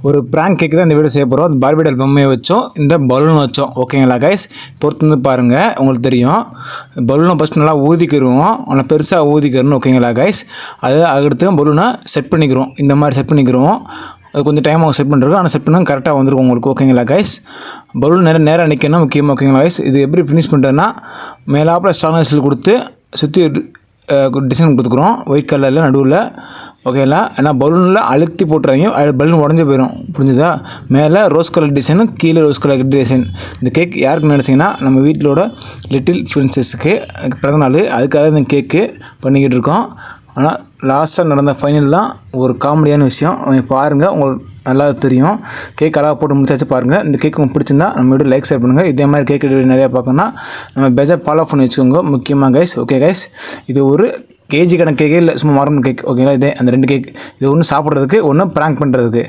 ஒரு prank cake தான் இந்த வீடியோ செய்ய போகிறோம். அந்த பார்பி டால் பொம்மையை வச்சோம், இந்த பலூன் வச்சோம். ஓகேங்களா கைஸ், பொறுத்து வந்து பாருங்கள், உங்களுக்கு தெரியும். பலூனை ஃபஸ்ட் நல்லா ஊதிக்கிடுவோம், ஆனால் பெருசாக ஊதிக்கிறணும். ஓகேங்களா கைஸ், அதுக்கடுத்து பலூனை செட் பண்ணிக்கிறோம். இந்த மாதிரி செட் பண்ணிக்கிறோம். அது கொஞ்சம் டைம் ஆகும் செட் பண்ணுறதுக்கு, ஆனால் செட் பண்ணால் கரெக்டாக வந்துருக்கும் உங்களுக்கு. ஓகேங்களா கைஸ், பலூன் நேராக நிற்கணும் முக்கியமாக. ஓகேங்களா கைஸ், இது எப்படி ஃபினிஷ் பண்ணுறதுன்னா, மேலாப்பில் ஸ்டார்னஸில் கொடுத்து சுற்றி டிசைன் கொடுத்துக்குறோம் ஒயிட் கலரில் நடுவில். ஓகேங்களா, ஏன்னா பலூனில் அழுத்தி போட்டுறாங்க, பலூன் உடஞ்சி போயிடும். புரிஞ்சுதா? மேலே ரோஸ் கலர் டிசைனு, கீழே ரோஸ் கலர் டிசைன். இந்த கேக் யாருக்கு நினச்சிங்கன்னா, நம்ம வீட்டிலோட லிட்டில் பிரின்சஸ்க்கு பிறந்த நாள், அதுக்காக இந்த கேக்கு பண்ணிக்கிட்டு இருக்கோம். ஆனால் லாஸ்ட்டாக நடந்த ஃபைனல் தான் ஒரு காமெடியான விஷயம். பாருங்கள், உங்களுக்கு நல்லா தெரியும். கேக் அழகாக போட்டு முடிச்சாச்சு பாருங்கள். இந்த கேக் உங்களுக்கு பிடிச்சிருந்தா நம்ம வீடியோ லைக் ஷேர் பண்ணுங்கள். இதே மாதிரி கேக் நிறையா பார்க்கணுன்னா நம்ம பெஜாக ஃபாலோ பண்ணி வச்சுக்கோங்க முக்கியமாக கைஸ். ஓகே கைஸ், இது ஒரு கேஜி கணக்கு கேக்கே இல்லை, சும்மா மரம் கேக். ஓகேங்களா, இதே அந்த 2 கேக், இது ஒன்று சாப்பிட்றதுக்கு, ஒன்று ப்ராங்க் பண்ணுறதுக்கு.